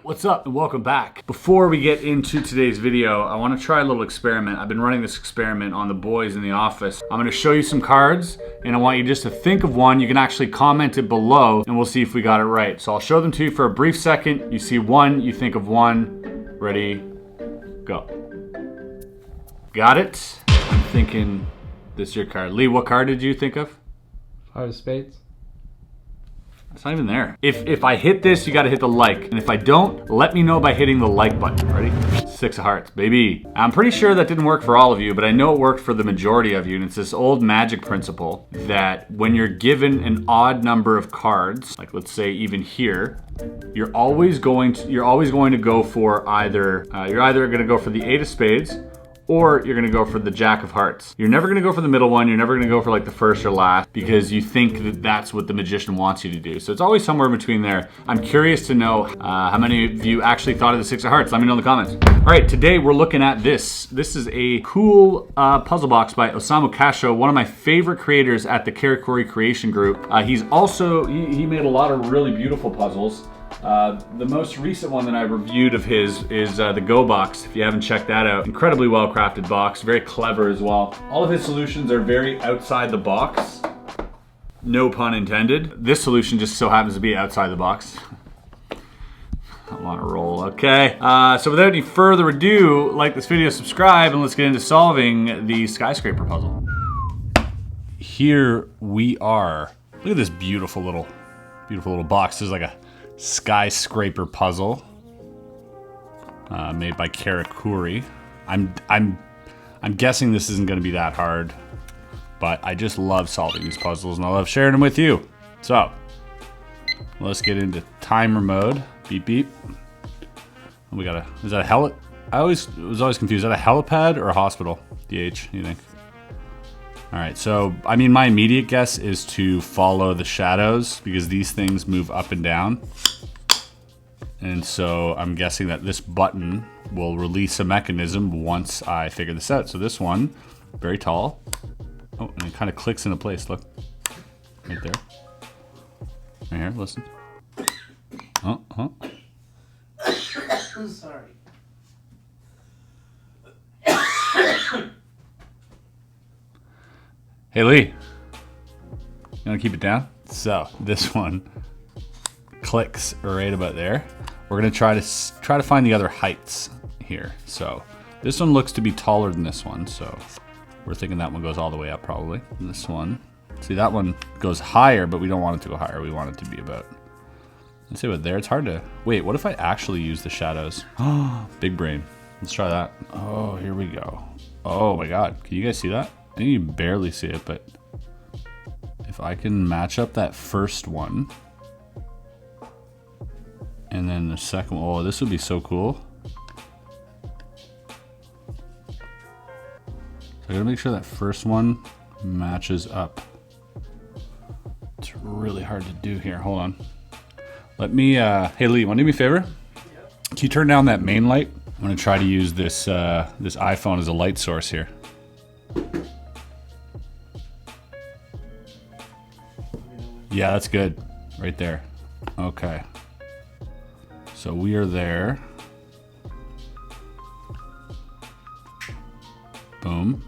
What's up and welcome back. Before we get into today's video, I want to try a little experiment. I've been running this experiment on the boys in the office. I'm going to show you some cards and I want you just to think of one. You can actually comment it below and we'll see if we got it right. So I'll show them to you for a brief second. You see one, you think of one. Ready, go. Got it? I'm thinking this is your card. Lee, what card did you think of? Five of spades. It's not even there. If I hit this, you gotta hit the like. And if I don't, let me know by hitting the like button. Ready? Six of hearts, baby. I'm pretty sure that didn't work for all of you, but I know it worked for the majority of you. And it's this old magic principle that when you're given an odd number of cards, like let's say even here, you're always going to go for either, you're either gonna go for the eight of spades, or you're gonna go for the jack of hearts. You're never gonna go for the middle one. You're never gonna go for like the first or last because you think that that's what the magician wants you to do. So it's always somewhere between there. I'm curious to know how many of you actually thought of the six of hearts. Let me know in the comments. All right, today we're looking at this. This is a cool puzzle box by Osamu Kash, one of my favorite creators at the Karakuri Creation Group. He's also, he made a lot of really beautiful puzzles. The most recent one that I reviewed of his is the Go box. If you haven't checked that out, incredibly well crafted box, very clever as well. All of his solutions are very outside the box. No pun intended. This solution just so happens to be outside the box. I'm on a roll, okay. So without any further ado, like this video, subscribe, and let's get into solving the skyscraper puzzle. Here we are. Look at this beautiful little box. This is like a skyscraper puzzle made by Karakuri. I'm guessing this isn't going to be that hard, but I just love solving these puzzles and I love sharing them with you. So let's get into timer mode. Beep beep. We got is that a I was always confused. Is that a helipad or a hospital? DH, you think? All right, so I mean, my immediate guess is to follow the shadows because these things move up and down. And so I'm guessing that this button will release a mechanism once I figure this out. So this one, very tall. Oh, and it kind of clicks into place, look. Right there. Right here, listen. Oh. Sorry. Hey Lee, you wanna keep it down? So this one clicks right about there. We're gonna try to find the other heights here. So this one looks to be taller than this one, so we're thinking that one goes all the way up probably. And this one, see that one goes higher, but we don't want it to go higher. We want it to be about, let's see what there. It's hard to, wait, what if I actually use the shadows? Oh, big brain. Let's try that. Oh, here we go. Oh my God, can you guys see that? I think you can barely see it, but if I can match up that first one and then the second one, oh, this would be so cool. So I gotta make sure that first one matches up. It's really hard to do here. Hold on. Let me, hey Lee, wanna do me a favor? Yep. Can you turn down that main light? I'm gonna try to use this this iPhone as a light source here. Yeah, that's good. Right there. Okay. So we are there. Boom.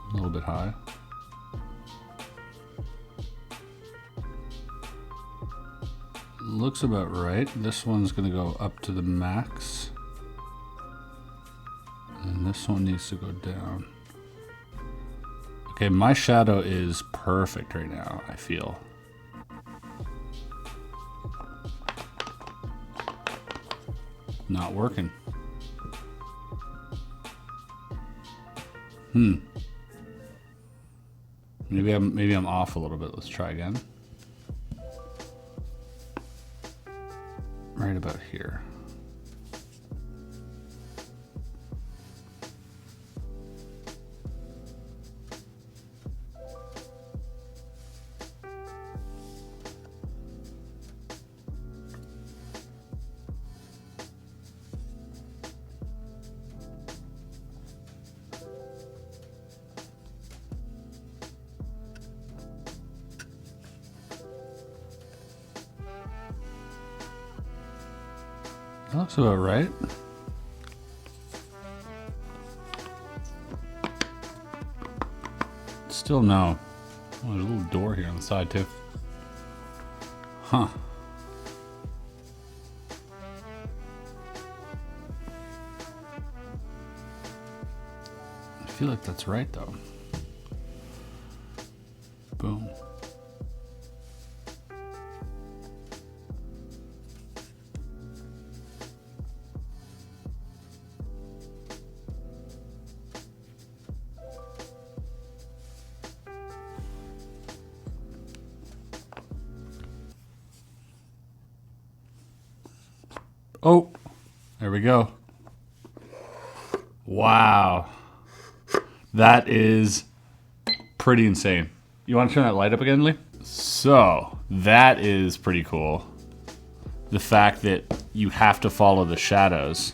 A little bit high. Looks about right. This one's gonna go up to the max. And this one needs to go down. Okay, my shadow is perfect right now, I feel. Not working. Maybe I'm off a little bit. Let's try again. right about here. That looks about right. Still no. Oh, there's a little door here on the side too. Huh. I feel like that's right though. Boom. Oh, there we go. Wow. That is pretty insane. You want to turn that light up again, Lee? So, that is pretty cool. The fact that you have to follow the shadows.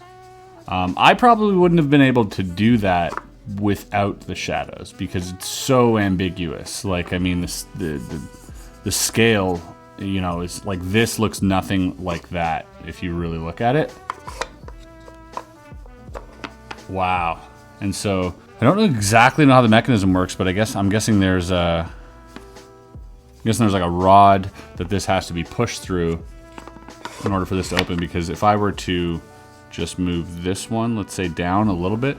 I probably wouldn't have been able to do that without the shadows because it's so ambiguous. Like, I mean, the scale, you know, is like this looks nothing like that if you really look at it. Wow. And so I don't exactly know how the mechanism works, but I'm guessing there's like a rod that this has to be pushed through in order for this to open, because if I were to just move this one, let's say down a little bit,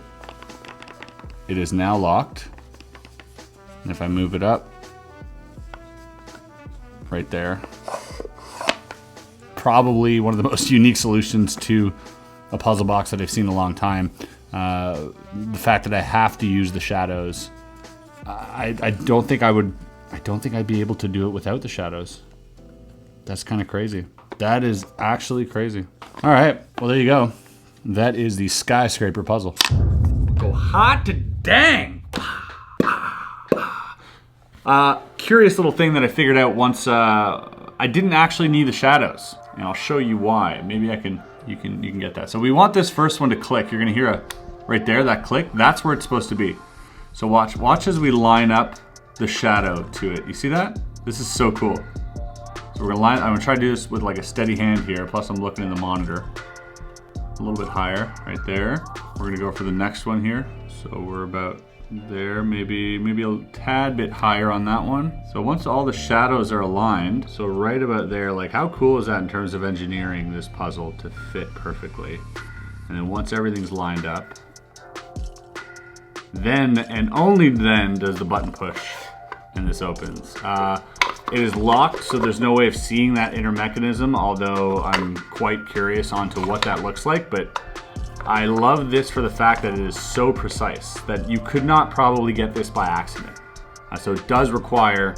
it is now locked. And if I move it up right there, probably one of the most unique solutions to a puzzle box that I've seen in a long time. The fact that I have to use the shadows, I don't think I'd be able to do it without the shadows. That's kind of crazy. That is actually crazy. All right, well there you go. That is the Skyscraper Puzzle. Go hot to dang. Curious little thing that I figured out once. I didn't actually need the shadows, and I'll show you why. Maybe you can get that. So we want this first one to click. You're gonna hear right there, that click. That's where it's supposed to be. So watch as we line up the shadow to it. You see that? This is so cool. So I'm gonna try to do this with like a steady hand here. Plus I'm looking in the monitor. A little bit higher, right there. We're gonna go for the next one here. So we're about there, maybe a tad bit higher on that one. So once all the shadows are aligned, so right about there, like how cool is that in terms of engineering this puzzle to fit perfectly? And then once everything's lined up, then and only then does the button push and this opens. It is locked, so there's no way of seeing that inner mechanism, although I'm quite curious onto what that looks like. But I love this for the fact that it is so precise that you could not probably get this by accident. So it does require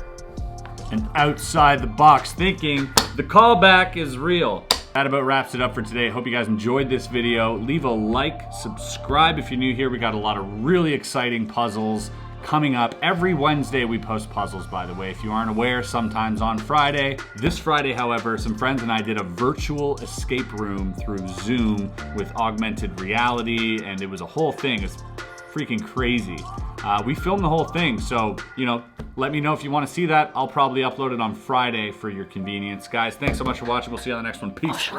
an outside the box thinking. The callback is real. That about wraps it up for today. Hope you guys enjoyed this video. Leave a like, subscribe if you're new here. We got a lot of really exciting puzzles coming up. Every Wednesday we post puzzles, by the way, if you aren't aware, sometimes on Friday. This Friday, however, some friends and I did a virtual escape room through Zoom with augmented reality, and it was a whole thing. It's freaking crazy. We filmed the whole thing, so, you know, let me know if you want to see that. I'll probably upload it on Friday for your convenience. Guys, thanks so much for watching. We'll see you on the next one. Peace.